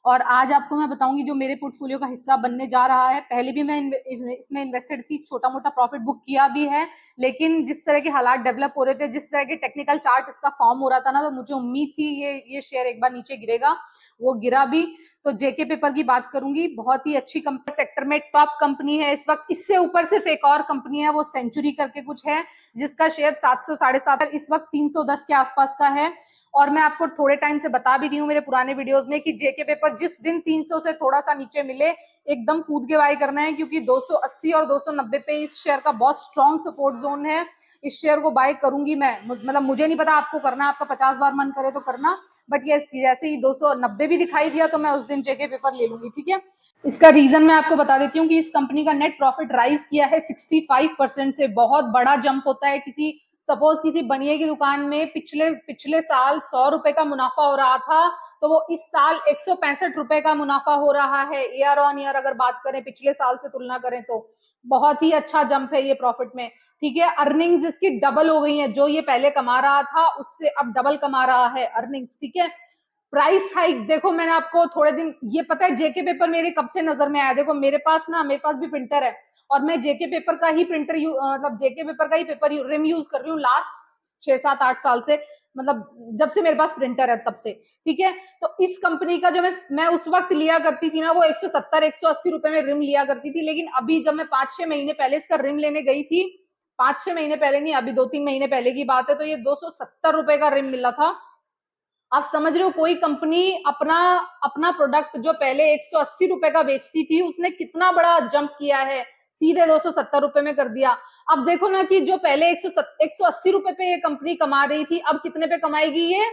और आज आपको मैं बताऊंगी जो मेरे पोर्टफोलियो का हिस्सा बनने जा रहा है। पहले भी मैं इसमें इन्वेस्टेड थी, छोटा मोटा प्रॉफिट बुक किया भी है, लेकिन जिस तरह के हालात डेवलप हो रहे थे, जिस तरह के टेक्निकल चार्ट इसका फॉर्म हो रहा था ना, तो मुझे उम्मीद थी ये शेयर एक बार नीचे गिरेगा, वो गिरा भी। तो जेके पेपर की बात करूंगी, बहुत ही अच्छी कंपनी, सेक्टर में टॉप कंपनी है इस वक्त। इससे ऊपर सिर्फ एक और कंपनी है, वो सेंचुरी करके कुछ है, जिसका शेयर 700 750 इस वक्त 310 के आसपास का है। और मैं आपको थोड़े टाइम से बता भी रही हूँ मेरे पुराने वीडियोस में कि जेके पेपर जिस दिन 300 से थोड़ा सा नीचे मिले, एकदम कूद के बाय करना है, क्योंकि 280 और 290 पे इस शेयर का बहुत स्ट्रॉन्ग सपोर्ट जोन है। इस शेयर को बाय करूंगी मैं, मतलब मुझे नहीं पता आपको करना है, आपका 50 बार मन करे तो करना, बट ये जैसे ही 290 भी दिखाई दिया तो मैं उस दिन जेके पेपर ले लूंगी, ठीक है। इसका रीजन मैं आपको बता देती हूँ कि इस कंपनी का नेट प्रॉफिट राइज किया है 65% से। बहुत बड़ा जंप होता है। सपोज किसी बनिए की दुकान में पिछले साल 100 रुपए का मुनाफा हो रहा था, तो वो इस साल 165 रुपए का मुनाफा हो रहा है ईयर ऑन ईयर। अगर बात करें पिछले साल से तुलना करें तो बहुत ही अच्छा जंप है ये प्रॉफिट में, ठीक है। अर्निंग्स इसकी डबल हो गई है, जो ये पहले कमा रहा था उससे अब डबल कमा रहा है अर्निंग्स, ठीक है। प्राइस हाइक देखो, मैंने आपको थोड़े दिन, ये पता है जेके पेपर मेरे कब से नजर में आया, देखो मेरे पास भी प्रिंटर है, और मैं जेके पेपर का ही मतलब जेके पेपर का ही पेपर रिम यूज कर रही हूँ लास्ट 6 7 8 साल से, मतलब जब से मेरे पास प्रिंटर है तब से, ठीक है। तो इस कंपनी का जो मैं उस वक्त लिया करती थी ना, वो 170 180 रुपए में रिम लिया करती थी, लेकिन अभी जब मैं 5 6 महीने पहले इसका रिम लेने गई थी, 5 6 महीने पहले नहीं, अभी 2 3 महीने पहले की बात है, तो ये 270 रुपए का रिम मिला था। आप समझ रहे हो, कोई कंपनी अपना अपना प्रोडक्ट जो पहले 180 रुपए का बेचती थी, उसने कितना बड़ा जंप किया है, सीधे 270 रुपए में कर दिया। अब देखो ना कि जो पहले 180 रुपए पे ये कंपनी कमा रही थी, अब कितने पे कमाएगी ये,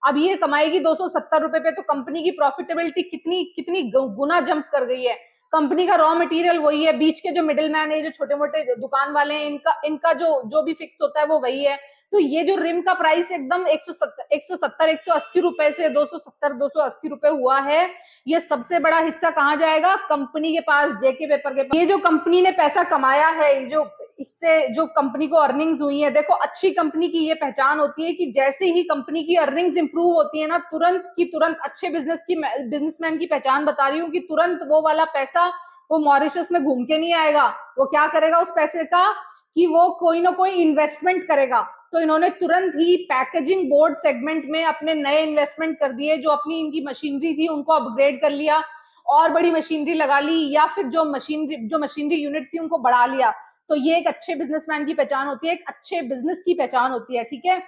अब ये कमाएगी 270 रुपए पे। तो कंपनी की प्रॉफिटेबिलिटी कितनी कितनी गुना जंप कर गई है। कंपनी का रॉ मटेरियल वही है, बीच के जो मिडिल मैन है, जो छोटे मोटे दुकान वाले हैं, इनका जो भी फिक्स होता है वो वही है। तो ये जो रिम का प्राइस एकदम 170 180 रुपए से 270 280 रुपए हुआ है, ये सबसे बड़ा हिस्सा कहाँ जाएगा, कंपनी के पास, जेके पेपर के पास। ये जो कंपनी ने पैसा कमाया है, जो इससे जो कंपनी को अर्निंग्स हुई है, देखो अच्छी कंपनी की ये पहचान होती है कि जैसे ही कंपनी की अर्निंग्स इंप्रूव होती है ना, तुरंत की तुरंत, अच्छे बिजनेसमैन की पहचान बता रही हूँ कि तुरंत वो वाला पैसा वो मॉरिशस में घूम के नहीं आएगा। वो क्या करेगा उस पैसे का, कि वो कोई ना कोई इन्वेस्टमेंट करेगा। तो इन्होंने तुरंत ही पैकेजिंग बोर्ड सेगमेंट में अपने नए इन्वेस्टमेंट कर दिए, जो अपनी इनकी मशीनरी थी उनको अपग्रेड कर लिया, और बड़ी मशीनरी लगा ली, या फिर जो मशीनरी यूनिट थी उनको बढ़ा लिया। तो ये एक अच्छे बिजनेसमैन की पहचान होती है, एक अच्छे बिजनेस की पहचान होती है, ठीक है।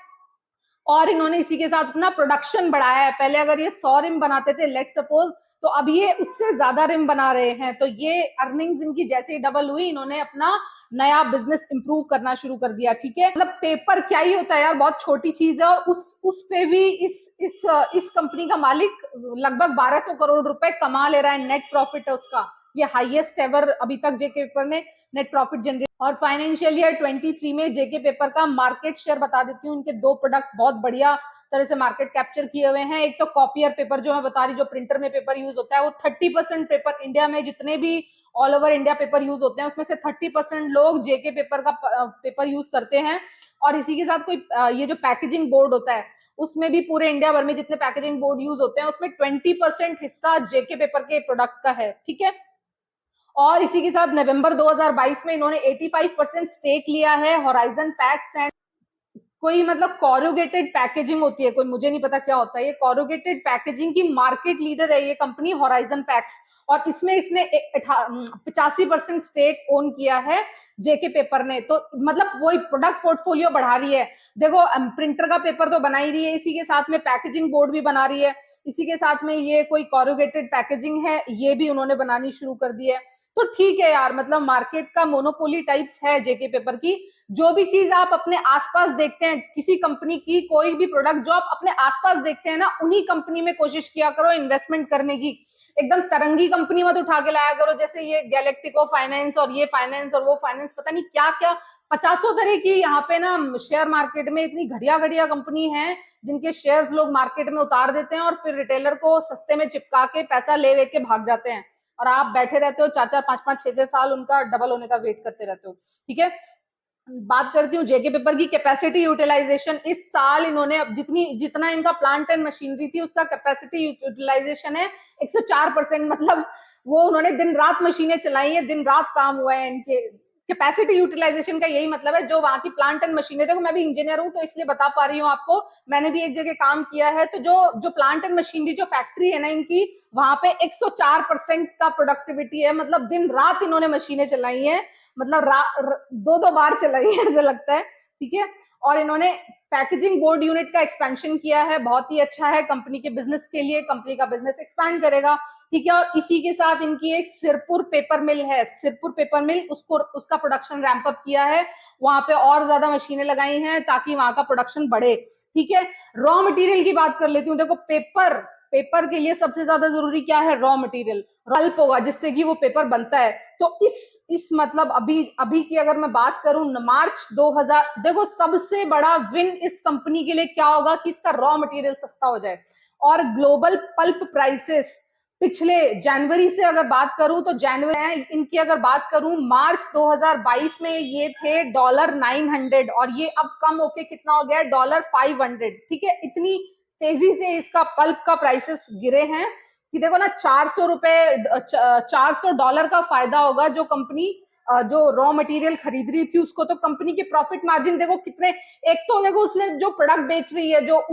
और इन्होंने इसी के साथ अपना प्रोडक्शन बढ़ाया है। पहले अगर ये 100 रिम बनाते थे लेट सपोज, तो अब ये उससे ज्यादा रिम बना रहे हैं। तो ये अर्निंग्स इनकी जैसे ही डबल हुई, इन्होंने अपना नया बिजनेस इंप्रूव करना शुरू कर दिया, ठीक है। मतलब पेपर क्या ही होता है यार, बहुत छोटी चीज है, और उस पे भी इस कंपनी का मालिक लगभग 1200 करोड़ रुपए कमा ले रहा है, नेट प्रॉफिट है उसका, ये हाईएस्ट एवर अभी तक जेके पेपर ने नेट प्रॉफिट जनरेट। और फाइनेंशियल ईयर 23 में जेके पेपर का मार्केट शेयर बता देती हूँ। इनके दो प्रोडक्ट बहुत बढ़िया तरह से मार्केट कैप्चर किए हुए हैं। एक तो कॉपियर पेपर जो मैं बता रही, जो प्रिंटर में पेपर यूज होता है, वो 30% पेपर इंडिया में जितने भी all over India paper use होते हैं, उसमें से 30% लोग जेके पेपर का पेपर यूज करते हैं। और इसी के साथ कोई ये जो पैकेजिंग बोर्ड होता है, उसमें भी पूरे इंडिया भर में जितने पैकेजिंग बोर्ड यूज होते हैं, उसमें 20% हिस्सा जेके पेपर के प्रोडक्ट का है, ठीक है। और इसी के साथ नवंबर 2022 में इन्होंने 85% स्टेक लिया है होराइजन पैक्स एंड, कोई मतलब कोरुगेटेड पैकेजिंग होती है, कोई मुझे नहीं पता क्या होता है, ये कोरुगेटेड पैकेजिंग की मार्केट लीडर है ये कंपनी होराइजन पैक्स। और इसमें इसने 85% स्टेक ओन किया है जेके पेपर ने। तो मतलब वही प्रोडक्ट पोर्टफोलियो बढ़ा रही है। देखो प्रिंटर का पेपर तो बना ही रही है, इसी के साथ में पैकेजिंग बोर्ड भी बना रही है, इसी के साथ में ये कोई कोरुगेटेड पैकेजिंग है, ये भी उन्होंने बनानी शुरू कर दी है। तो ठीक है यार, मतलब मार्केट का मोनोपोली टाइप्स है जेके पेपर की। जो भी चीज आप अपने आसपास देखते हैं, किसी कंपनी की कोई भी प्रोडक्ट जो आप अपने आसपास देखते हैं ना, उन्हीं कंपनी में कोशिश किया करो इन्वेस्टमेंट करने की। एकदम तरंगी कंपनी मत उठा के लाया करो, जैसे ये गैलेक्टिको फाइनेंस और ये फाइनेंस और वो फाइनेंस, पता नहीं क्या क्या 50 तरह की यहाँ पे ना शेयर मार्केट में इतनी घटिया घटिया कंपनी है, जिनके शेयर्स लोग मार्केट में उतार देते हैं और फिर रिटेलर को सस्ते में चिपका के पैसा ले के भाग जाते हैं, और आप बैठे रहते हो 4 4 5 5 6 6 साल उनका डबल होने का वेट करते रहते हो, ठीक है। बात करती हूँ जेके पेपर की कैपेसिटी यूटिलाइजेशन। इस साल इन्होंने अब जितना इनका प्लांट एंड मशीनरी थी उसका कैपेसिटी यूटिलाइजेशन है 104%। मतलब वो उन्होंने दिन रात मशीनें चलाई है, दिन रात काम हुआ है इनके। कैपेसिटी यूटिलाइजेशन का यही मतलब है, जो वहां की प्लांट एंड मशीनें, देखो मैं भी इंजीनियर हूं तो इसलिए बता पा रही हूँ आपको, मैंने भी एक जगह काम किया है, तो जो जो प्लांट एंड मशीनरी जो फैक्ट्री है ना इनकी, वहां पे 104% का प्रोडक्टिविटी है। मतलब दिन रात इन्होंने मशीनें चलाई है, मतलब दो दो बार चलाई है ऐसा लगता है, ठीक है। और इन्होंने पैकेजिंग बोर्ड यूनिट का एक्सपेंशन किया है, बहुत ही अच्छा है कंपनी के बिजनेस के लिए, कंपनी का बिजनेस एक्सपैंड करेगा, ठीक है। और इसी के साथ इनकी एक सिरपुर पेपर मिल है, सिरपुर पेपर मिल, उसका प्रोडक्शन रैंप अप किया है, वहां पे और ज्यादा मशीनें लगाई हैं ताकि वहां का प्रोडक्शन बढ़े, ठीक है। रॉ मटेरियल की बात कर लेती हूँ। देखो पेपर के लिए सबसे ज्यादा जरूरी क्या है? रॉ मटेरियल, पल्प होगा जिससे कि वो पेपर बनता है। तो इस मतलब अभी अभी की अगर मैं बात करूं, मार्च 2000, देखो सबसे बड़ा विन इस कंपनी के लिए क्या होगा कि इसका रॉ मटेरियल सस्ता हो जाए। और ग्लोबल पल्प प्राइसेस पिछले जनवरी से अगर बात करूं तो जनवरी इनकी अगर बात करूं मार्च 2022 में ये थे $900, और ये अब कम होके कितना हो गया? $500, ठीक है। इतनी तेजी से इसका पल्प का प्राइसेस गिरे हैं कि देखो ना, $400 का फायदा होगा जो कंपनी जो रॉ मटेरियल खरीद रही थी उसको। तो कंपनी के प्रॉफिट मार्जिन देखो कितने, एक तो देखो उसने जो प्रोडक्ट बेच रही है, जो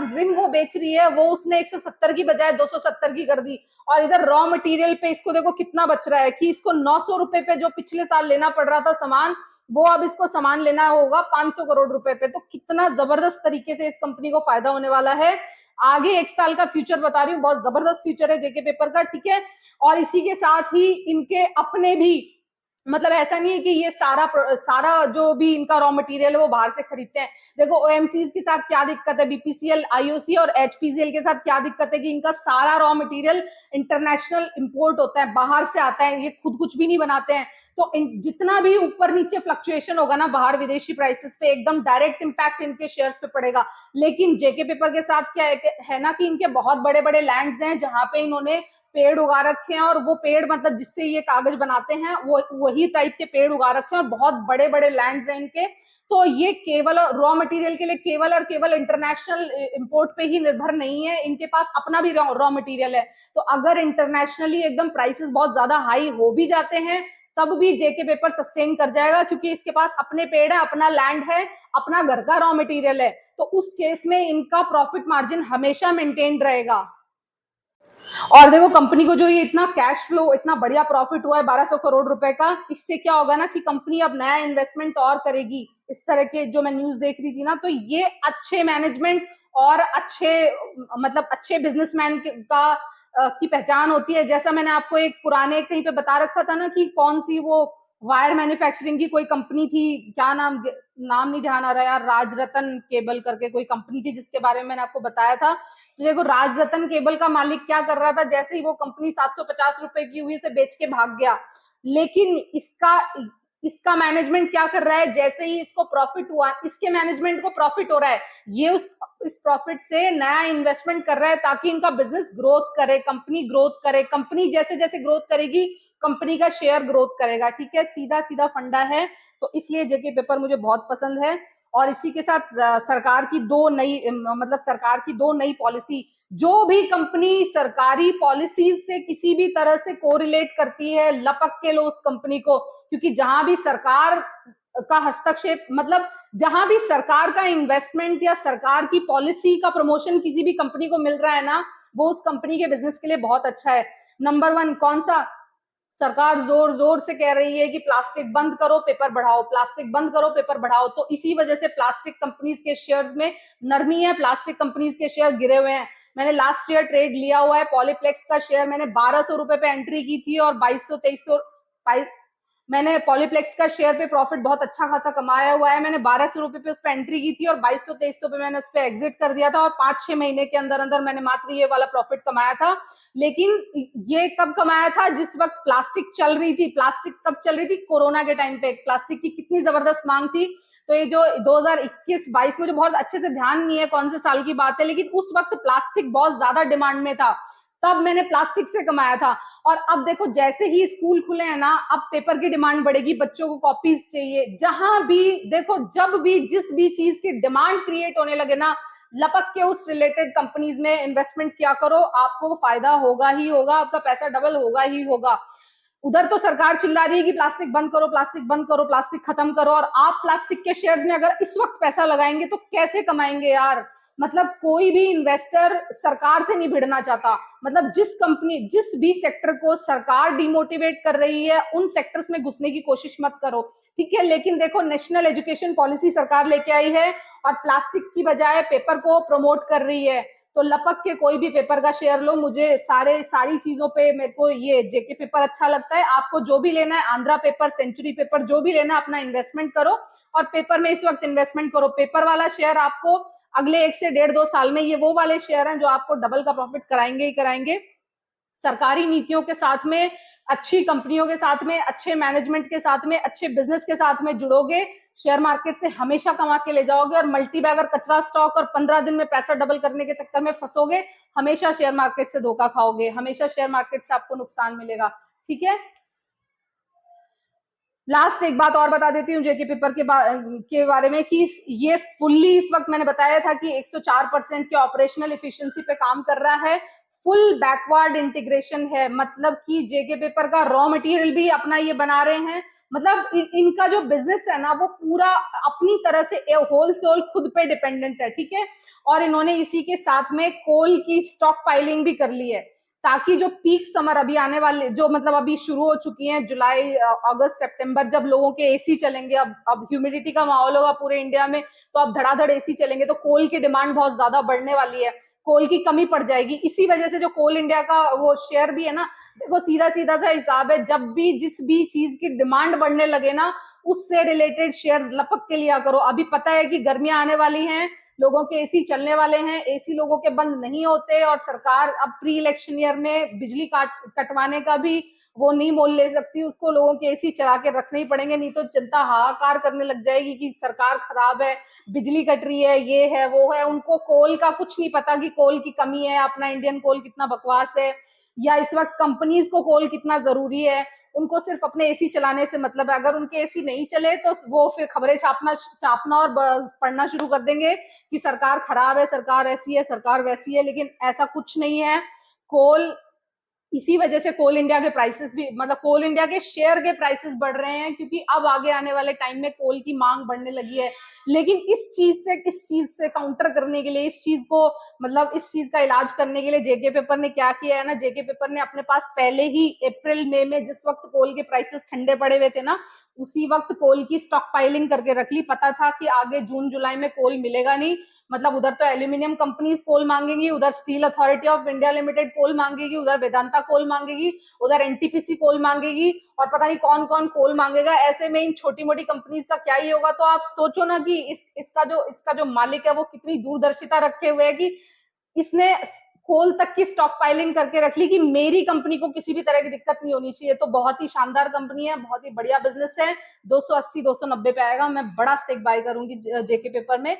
रिम वो बेच रही है, वो उसने 170 की बजाय 270 की कर दी। और इधर रॉ मटेरियल पे इसको देखो कितना बच रहा है कि इसको 900 रुपए पे जो पिछले साल लेना पड़ रहा था सामान, वो अब इसको सामान लेना होगा 500 करोड़ रुपए पे। तो कितना जबरदस्त तरीके से इस कंपनी को फायदा होने वाला है। आगे एक साल का फ्यूचर बता रही हूँ, बहुत जबरदस्त फ्यूचर है जेके पेपर का, ठीक है। और इसी के साथ ही इनके अपने भी, मतलब ऐसा नहीं है कि ये सारा जो भी इनका रॉ मटेरियल है वो बाहर से खरीदते हैं। देखो ओएमसीज के साथ क्या दिक्कत है, बीपीसीएल, आईओसी और एचपीसीएल के साथ क्या दिक्कत है कि इनका सारा रॉ मटेरियल इंटरनेशनल इंपोर्ट होता है, बाहर से आता है, ये खुद कुछ भी नहीं बनाते हैं। तो जितना भी ऊपर नीचे फ्लक्चुएशन होगा ना बाहर विदेशी प्राइसेस पे, एकदम डायरेक्ट इंपैक्ट इनके शेयर्स पे पड़ेगा। लेकिन जेके पेपर के साथ क्या है ना कि इनके बहुत बड़े बड़े लैंड्स हैं जहां पे इन्होंने पेड़ उगा रखे हैं, और वो पेड़ मतलब जिससे ये कागज बनाते हैं वो वही टाइप के पेड़ उगा रखे हैं, और बहुत बड़े बड़े लैंड्स हैं इनके। तो ये केवल रॉ मटेरियल के लिए केवल और केवल इंटरनेशनल इंपोर्ट पे ही निर्भर नहीं है, इनके पास अपना भी रॉ मटेरियल है। तो अगर इंटरनेशनली एकदम प्राइसेस बहुत ज्यादा हाई हो भी जाते हैं तब भी जेके पेपर सस्टेन कर जाएगा, क्योंकि इसके पास अपने पेड़ है, अपना लैंड है, अपना घर का रॉ मटेरियल है। तो उस केस में इनका प्रॉफिट मार्जिन हमेशा मेंटेन रहेगा। और देखो कंपनी को जो ये इतना कैश फ्लो, इतना बढ़िया प्रॉफिट हुआ है 1200 करोड़ रुपए का, इससे क्या होगा ना कि कंपनी अब नया इन्वेस्टमेंट और करेगी। इस तरह के जो मैं न्यूज देख रही थी ना, तो ये अच्छे मैनेजमेंट और अच्छे बिजनेसमैन का की पहचान होती है। जैसा मैंने आपको एक पुराने कहीं पे बता रखा था ना कि कौन सी वो वायर मैन्युफैक्चरिंग की कोई कंपनी थी, क्या नाम नहीं ध्यान आ रहा यार, राजरतन केबल करके कोई कंपनी थी जिसके बारे में मैंने आपको बताया था। तो देखो राजरतन केबल का मालिक क्या कर रहा था, जैसे ही वो कंपनी 750 रुपए की हुई से बेच के भाग गया। लेकिन इसका मैनेजमेंट क्या कर रहा है, जैसे ही इसको प्रॉफिट हुआ, इसके मैनेजमेंट को प्रॉफिट हो रहा है, ये इस प्रॉफिट से नया इन्वेस्टमेंट कर रहा है ताकि इनका बिजनेस ग्रोथ करे, कंपनी ग्रोथ करे। कंपनी जैसे जैसे ग्रोथ करेगी कंपनी का शेयर ग्रोथ करेगा, ठीक है। सीधा सीधा फंडा है। तो इसलिए जेके पेपर मुझे बहुत पसंद है। और इसी के साथ सरकार की दो नई पॉलिसी, जो भी कंपनी सरकारी पॉलिसीज से किसी भी तरह से कोरिलेट करती है, लपक के लो उस कंपनी को, क्योंकि जहां भी सरकार का हस्तक्षेप, मतलब जहां भी सरकार का इन्वेस्टमेंट या सरकार की पॉलिसी का प्रमोशन किसी भी कंपनी को मिल रहा है ना, वो उस कंपनी के बिजनेस के लिए बहुत अच्छा है। नंबर 1 कौन सा? सरकार जोर जोर से कह रही है कि प्लास्टिक बंद करो पेपर बढ़ाओ, प्लास्टिक बंद करो पेपर बढ़ाओ। तो इसी वजह से प्लास्टिक कंपनीज के शेयर्स में नरमी है, प्लास्टिक कंपनीज के शेयर गिरे हुए हैं। मैंने लास्ट ईयर ट्रेड लिया हुआ है, पॉलीप्लेक्स का शेयर मैंने 1200 रुपए पे एंट्री की थी और 2200 2300 मैंने पॉलीप्लेक्स का शेयर पे प्रॉफिट बहुत अच्छा खासा कमाया हुआ है। मैंने 1200 रुपए पे उस पर एंट्री की थी और 2200-2300 पे मैंने उस पर एग्जिट कर दिया था, और 5-6 महीने के अंदर अंदर मैंने मात्र ये वाला प्रॉफिट कमाया था। लेकिन ये कब कमाया था? जिस वक्त प्लास्टिक चल रही थी। प्लास्टिक कब चल रही थी? कोरोना के टाइम पे प्लास्टिक की कितनी जबरदस्त मांग थी। तो ये जो 2021-22 मुझे बहुत अच्छे से ध्यान नहीं है कौन से साल की बात है, लेकिन उस वक्त प्लास्टिक बहुत ज्यादा डिमांड में था। तब मैंने प्लास्टिक से कमाया था। और अब देखो जैसे ही स्कूल खुले हैं ना, अब पेपर की डिमांड बढ़ेगी, बच्चों को कॉपीज चाहिए, जहां भी देखो, जब भी जिस भी चीज की डिमांड क्रिएट होने लगे ना, लपक के उस रिलेटेड कंपनीज में इन्वेस्टमेंट किया करो, आपको फायदा होगा ही होगा, आपका पैसा डबल होगा ही होगा। उधर तो सरकार चिल्ला रही है कि प्लास्टिक बंद करो, प्लास्टिक बंद करो, प्लास्टिक खत्म करो, और आप प्लास्टिक के शेयर्स में अगर इस वक्त पैसा लगाएंगे तो कैसे कमाएंगे यार। मतलब कोई भी इन्वेस्टर सरकार से नहीं भिड़ना चाहता। मतलब जिस कंपनी, जिस भी सेक्टर को सरकार डिमोटिवेट कर रही है, उन सेक्टर्स में घुसने की कोशिश मत करो, ठीक है। लेकिन देखो, नेशनल एजुकेशन पॉलिसी सरकार लेके आई है और प्लास्टिक की बजाय पेपर को प्रमोट कर रही है, तो लपक के कोई भी पेपर का शेयर लो। मुझे सारी चीजों पे मेरे को ये जेके पेपर अच्छा लगता है। आपको जो भी लेना है, आंध्रा पेपर, सेंचुरी पेपर, जो भी लेना है, अपना इन्वेस्टमेंट करो और पेपर में इस वक्त इन्वेस्टमेंट करो। पेपर वाला शेयर आपको अगले 1 से 1.5-2 साल में, ये वो वाले शेयर हैं जो आपको डबल का प्रॉफिट कराएंगे ही कराएंगे। सरकारी नीतियों के साथ में, अच्छी कंपनियों के साथ में, अच्छे मैनेजमेंट के साथ में, अच्छे बिजनेस के साथ में जुड़ोगे, शेयर मार्केट से हमेशा कमा के ले जाओगे। और मल्टी बैगर कचरा स्टॉक और 15 दिन में पैसा डबल करने के चक्कर में फंसोगे, हमेशा शेयर मार्केट से धोखा खाओगे, हमेशा शेयर मार्केट से आपको नुकसान मिलेगा, ठीक है। लास्ट एक बात और बता देती हूँ जेके पेपर के बारे में, कि ये फुल्ली, इस वक्त मैंने बताया था कि 104% के ऑपरेशनल एफिशिएंसी पे काम कर रहा है। फुल बैकवर्ड इंटीग्रेशन है, मतलब कि जेके पेपर का रॉ मटेरियल भी अपना ये बना रहे हैं। मतलब इनका जो बिजनेस है ना, वो पूरा अपनी तरह से होलसेल खुद पे डिपेंडेंट है, ठीक है। और इन्होंने इसी के साथ में कोल की स्टॉक पाइलिंग भी कर ली है, ताकि जो पीक समर अभी आने वाले, जो मतलब अभी शुरू हो चुकी हैं, जुलाई, अगस्त, सितंबर, जब लोगों के एसी चलेंगे, अब ह्यूमिडिटी का माहौल होगा पूरे इंडिया में, तो अब धड़ाधड़ एसी चलेंगे, तो कोल की डिमांड बहुत ज्यादा बढ़ने वाली है, कोल की कमी पड़ जाएगी। इसी वजह से जो कोल इंडिया का वो शेयर भी है ना, देखो सीधा सीधा सा हिसाब है, जब भी जिस भी चीज की डिमांड बढ़ने लगे ना, उससे रिलेटेड शेयर्स लपक के लिया करो। अभी पता है कि गर्मियां आने वाली हैं, लोगों के एसी चलने वाले हैं, एसी लोगों के बंद नहीं होते, और सरकार अब प्री इलेक्शन ईयर में बिजली कटवाने का भी वो नहीं मोल ले सकती, उसको लोगों के एसी चला के रखने ही पड़ेंगे, नहीं तो जनता हाहाकार करने लग जाएगी कि सरकार खराब है, बिजली कट रही है, ये है वो है। उनको कोल का कुछ नहीं पता कि कोल की कमी है, अपना इंडियन कोल कितना बकवास है, या इस वक्त कंपनीज को कोल कितना जरूरी है। उनको सिर्फ अपने एसी चलाने से मतलब है। अगर उनके एसी नहीं चले तो वो फिर खबरें छापना और पढ़ना शुरू कर देंगे कि सरकार खराब है, सरकार ऐसी है, सरकार वैसी है। लेकिन ऐसा कुछ नहीं है। कोल, इसी वजह से कोल इंडिया के प्राइसेस भी, मतलब कोल इंडिया के शेयर के प्राइसेस बढ़ रहे हैं, क्योंकि अब आगे आने वाले टाइम में कोल की मांग बढ़ने लगी है। लेकिन इस चीज से काउंटर करने के लिए, इस चीज को, मतलब इस चीज का इलाज करने के लिए जेके पेपर ने क्या किया है ना, जेके पेपर ने अपने पास पहले ही अप्रैल मई में, जिस वक्त कोल के प्राइसेस ठंडे पड़े हुए थे ना, उसी वक्त कोल की स्टॉक पाइलिंग करके रख ली। पता था कि आगे जून जुलाई में कोल मिलेगा नहीं, मतलब उधर तो एल्यूमिनियम कंपनीज कोल मांगेंगी, उधर Steel Authority of India Limited coal मांगेगी, उधर वेदांता कोल मांगेगी, उधर एनटीपीसी कोल मांगेगी, और पता नहीं कौन कौन कोल मांगेगा। ऐसे में इन छोटी मोटी कंपनीज का क्या ही होगा। तो आप सोचो ना कि इसका जो मालिक है वो कितनी दूरदर्शिता रखे हुए है कि इसने कोल तक की स्टॉक पाइलिंग करके रख ली कि मेरी कंपनी को किसी भी तरह की दिक्कत नहीं होनी चाहिए। तो बहुत ही शानदार कंपनी है, बहुत ही बढ़िया बिजनेस है। 280-290 पे आएगा, मैं बड़ा स्टेक बाय करूंगी जेके पेपर में।